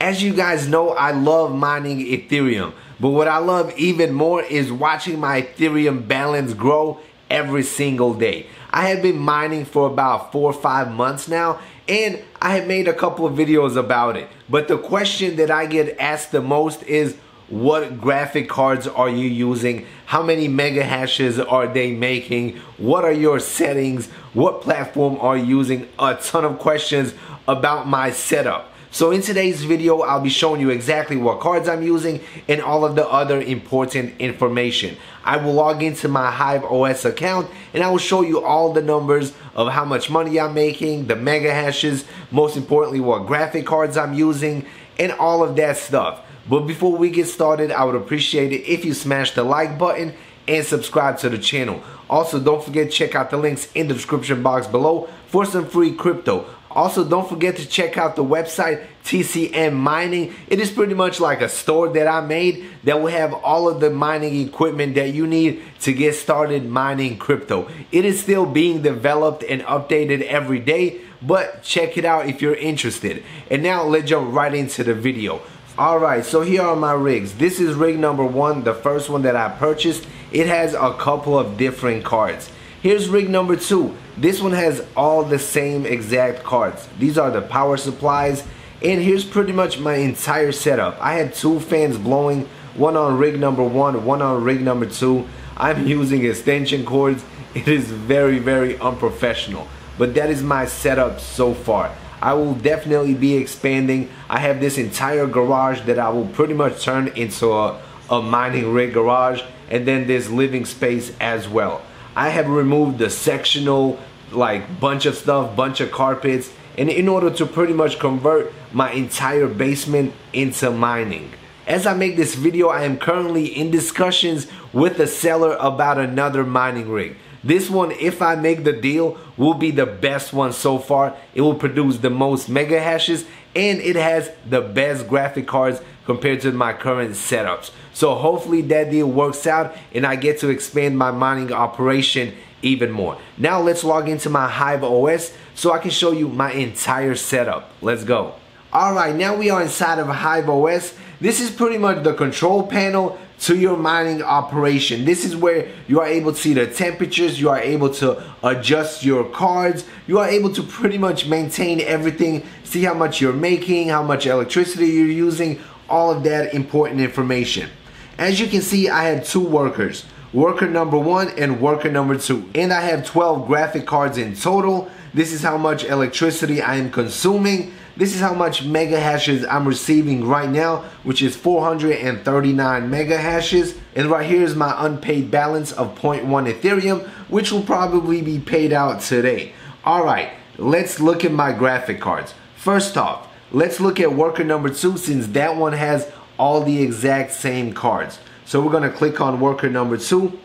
As you guys know, I love mining Ethereum, but what I love even more is watching my Ethereum balance grow every single day. I have been mining for about 4 or 5 months now, and I have made a couple of videos about it. But the question that I get asked the most is, what graphic cards are you using? How many mega hashes are they making? What are your settings? What platform are you using? A ton of questions about my setup. So in today's video, I'll be showing you exactly what cards I'm using and all of the other important information. I will log into my HiveOS account and I will show you all the numbers of how much money I'm making, the mega hashes, most importantly what graphic cards I'm using, and all of that stuff. But before we get started, I would appreciate it if you smash the like button and subscribe to the channel. Also, don't forget to check out the links in the description box below for some free crypto. Also, don't forget to check out the website TCM Mining. It is pretty much like a store that I made that will have all of the mining equipment that you need to get started mining crypto. It is still being developed and updated every day, but check it out if you're interested. And now let's jump right into the video. Alright, so here are my rigs. This is rig number 1, the first one that I purchased. It has a couple of different cards. Here's rig number 2. This one has all the same exact cards. These are the power supplies, and here's pretty much my entire setup. I have 2 fans blowing, one on rig number 1, one on rig number 2. I'm using extension cords. It is very, very unprofessional, but that is my setup so far. I will definitely be expanding. I have this entire garage that I will pretty much turn into a mining rig garage, and then this living space as well. I have removed the sectional, like, bunch of stuff, bunch of carpets, and in order to pretty much convert my entire basement into mining. As I make this video, I am currently in discussions with the seller about another mining rig. This one, if I make the deal, will be the best one so far. It will produce the most mega hashes, and it has the best graphic cards compared to my current setups. So hopefully that deal works out and I get to expand my mining operation even more. Now let's log into my HiveOS so I can show you my entire setup. Let's go. Alright, now we are inside of HiveOS. This is pretty much the control panel to your mining operation. This is where you are able to see the temperatures, you are able to adjust your cards, you are able to pretty much maintain everything, see how much you're making, how much electricity you're using, all of that important information. As you can see, I have 2 workers, worker number 1 and worker number 2, and I have 12 graphic cards in total. This is how much electricity I am consuming. This is how much mega hashes I'm receiving right now, which is 439 mega hashes. And right here is my unpaid balance of 0.1 Ethereum, which will probably be paid out today. Alright, let's look at my graphic cards. First off, let's look at worker number 2, since that one has all the exact same cards. So we're going to click on worker number 2.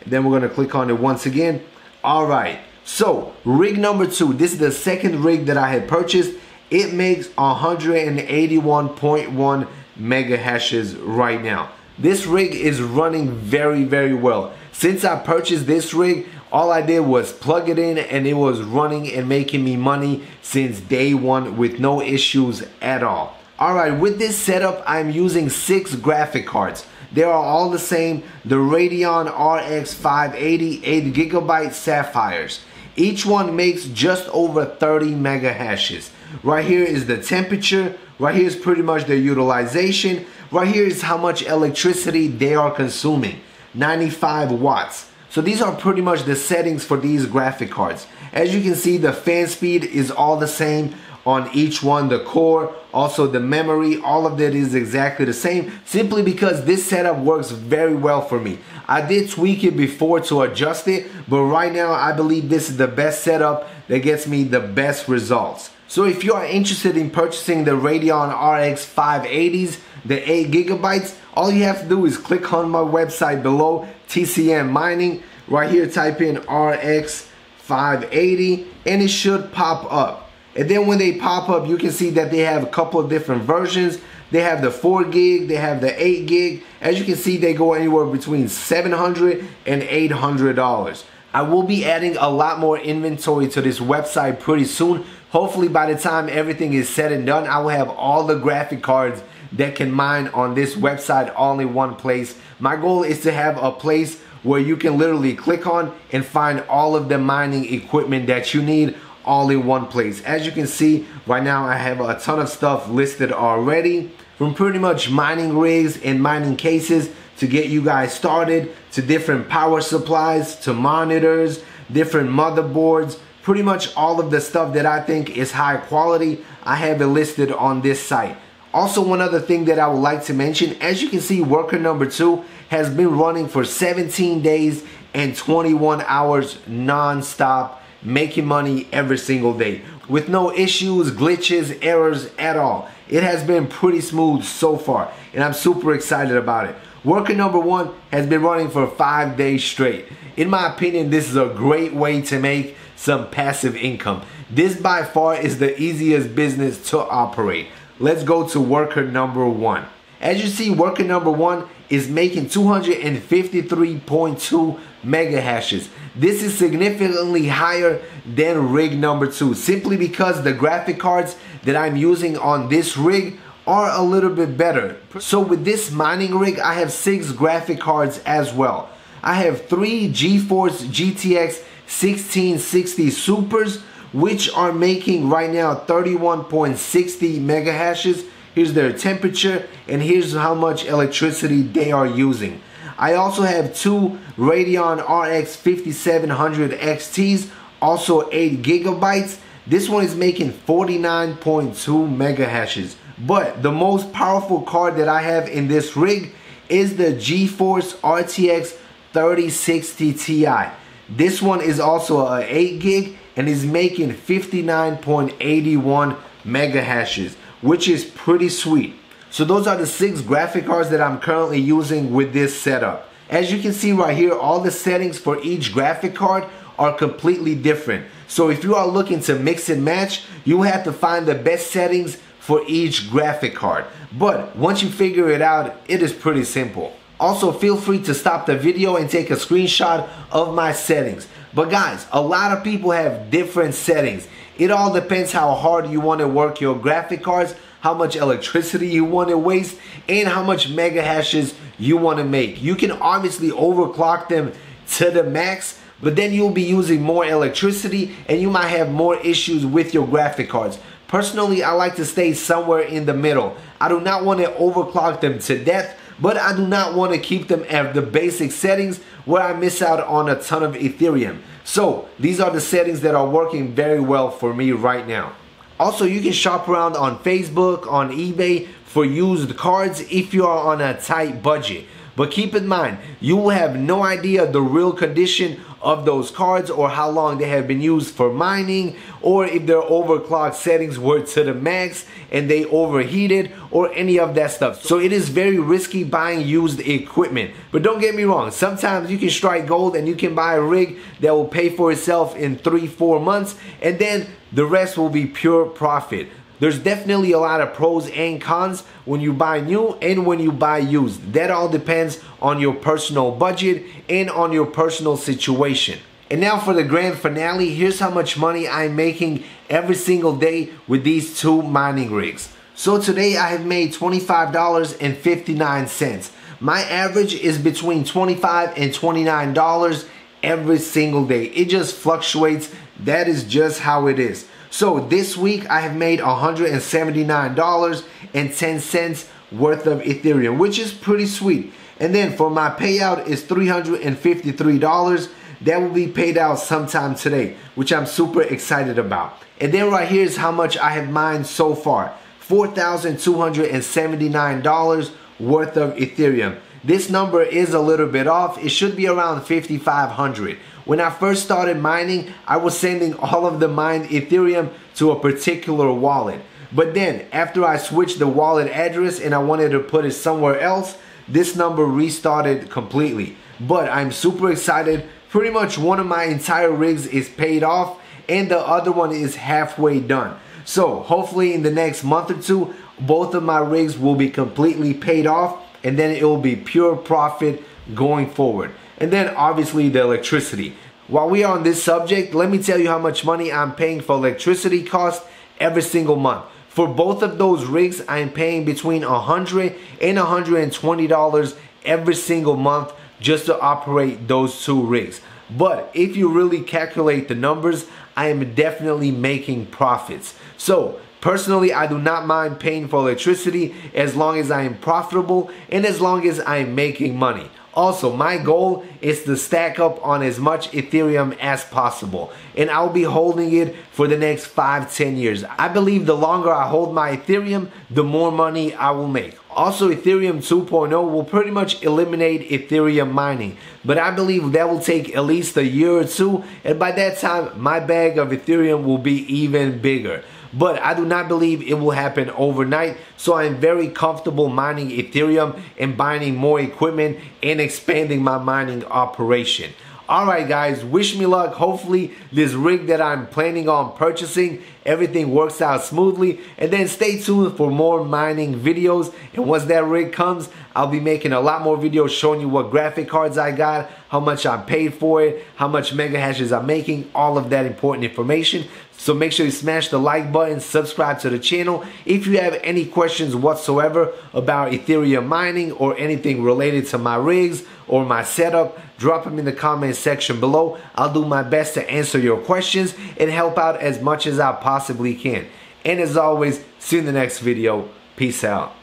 Then we're going to click on it once again. Alright, so rig number 2, this is the second rig that I had purchased. It makes 181.1 mega hashes right now. This rig is running very, very well. Since I purchased this rig, all I did was plug it in and it was running and making me money since day 1 with no issues at all. Alright, with this setup, I'm using 6 graphic cards. They are all the same, the Radeon RX 580 8GB Sapphires. Each one makes just over 30 mega hashes. Right here is the temperature, right here is pretty much their utilization, right here is how much electricity they are consuming, 95 watts. So these are pretty much the settings for these graphic cards. As you can see, the fan speed is all the same on each one, the core, also the memory, all of that is exactly the same, simply because this setup works very well for me. I did tweak it before to adjust it, but right now I believe this is the best setup that gets me the best results. So if you are interested in purchasing the Radeon RX 580s, the 8GB, all you have to do is click on my website below, TCM Mining. Right here type in RX 580 and it should pop up. And then when they pop up, you can see that they have a couple of different versions. They have the 4 gig, they have the 8 gig. As you can see, they go anywhere between $700 and $800. I will be adding a lot more inventory to this website pretty soon, Hopefully by the time everything is said and done, I will have all the graphic cards that can mine on this website all in one place. My goal is to have a place where you can literally click on and find all of the mining equipment that you need all in one place. As you can see right now, I have a ton of stuff listed already, from pretty much mining rigs and mining cases to get you guys started, to different power supplies, to monitors, different motherboards. Pretty much all of the stuff that I think is high quality, I have it listed on this site. Also, one other thing that I would like to mention, as you can see, worker number 2 has been running for 17 days and 21 hours non-stop, making money every single day with no issues, glitches, errors at all. It has been pretty smooth so far, and I'm super excited about it. Worker number 1 has been running for 5 days straight. In my opinion, this is a great way to make some passive income. This by far is the easiest business to operate. Let's go to worker number 1. As you see, worker number 1 is making 253.2 mega hashes. This is significantly higher than rig number 2, simply because the graphic cards that I'm using on this rig are a little bit better. So with this mining rig, I have 6 graphic cards as well. I have 3 GeForce GTX 1660 Supers, which are making right now 31.60 mega hashes. Here's their temperature, and here's how much electricity they are using. I also have 2 Radeon RX 5700 XTs, also 8 gigabytes. This one is making 49.2 mega hashes. But the most powerful card that I have in this rig is the GeForce RTX 3060 Ti. This one is also a 8 gig and is making 59.81 mega hashes, which is pretty sweet. So those are the 6 graphic cards that I'm currently using with this setup. As you can see right here, all the settings for each graphic card are completely different. So if you are looking to mix and match, you have to find the best settings for each graphic card. But once you figure it out, it is pretty simple. Also, feel free to stop the video and take a screenshot of my settings. But guys, a lot of people have different settings. It all depends how hard you want to work your graphic cards, how much electricity you want to waste, and how much mega hashes you want to make. You can obviously overclock them to the max, but then you'll be using more electricity and you might have more issues with your graphic cards. Personally, I like to stay somewhere in the middle. I do not want to overclock them to death, but I do not want to keep them at the basic settings where I miss out on a ton of Ethereum. So these are the settings that are working very well for me right now. Also, you can shop around on Facebook, on eBay for used cards if you are on a tight budget. But keep in mind, you will have no idea the real condition of those cards, or how long they have been used for mining, or if their overclock settings were to the max and they overheated, or any of that stuff. So it is very risky buying used equipment. But don't get me wrong, sometimes you can strike gold and you can buy a rig that will pay for itself in 3-4 months, and then the rest will be pure profit. There's definitely a lot of pros and cons when you buy new and when you buy used. That all depends on your personal budget and on your personal situation. And now for the grand finale, here's how much money I'm making every single day with these 2 mining rigs. So today I have made $25.59. My average is between $25 and $29 every single day. It just fluctuates. That is just how it is. So this week I have made $179.10 worth of Ethereum, which is pretty sweet. And then for my payout is $353. That will be paid out sometime today, which I'm super excited about. And then right here is how much I have mined so far. $4,279 worth of Ethereum. This number is a little bit off. It should be around 5,500. When I first started mining, I was sending all of the mined Ethereum to a particular wallet. But then after I switched the wallet address and I wanted to put it somewhere else, this number restarted completely. But I'm super excited. Pretty much one of my entire rigs is paid off and the other one is halfway done. So hopefully in the next month or 2, both of my rigs will be completely paid off, and then it will be pure profit going forward. And then obviously the electricity. while we are on this subject, let me tell you how much money I'm paying for electricity cost every single month. For both of those rigs, I am paying between $100 and $120 every single month just to operate those two rigs. But if you really calculate the numbers, I am definitely making profits. So personally, I do not mind paying for electricity as long as I am profitable and as long as I am making money. Also, my goal is to stack up on as much Ethereum as possible, and I'll be holding it for the next 5-10 years. I believe the longer I hold my Ethereum, the more money I will make. Also, Ethereum 2.0 will pretty much eliminate Ethereum mining, but I believe that will take at least a year or two, and by that time, my bag of Ethereum will be even bigger. But I do not believe it will happen overnight, so I'm very comfortable mining Ethereum and buying more equipment and expanding my mining operation. Alright guys, wish me luck. Hopefully this rig that I'm planning on purchasing, everything works out smoothly, and then stay tuned for more mining videos. And once that rig comes, I'll be making a lot more videos showing you what graphic cards I got, how much I paid for it, how much mega hashes I'm making, all of that important information. So make sure you smash the like button, subscribe to the channel. If you have any questions whatsoever about Ethereum mining or anything related to my rigs or my setup, drop them in the comment section below. I'll do my best to answer your questions and help out as much as I possibly can. And as always, see you in the next video. Peace out.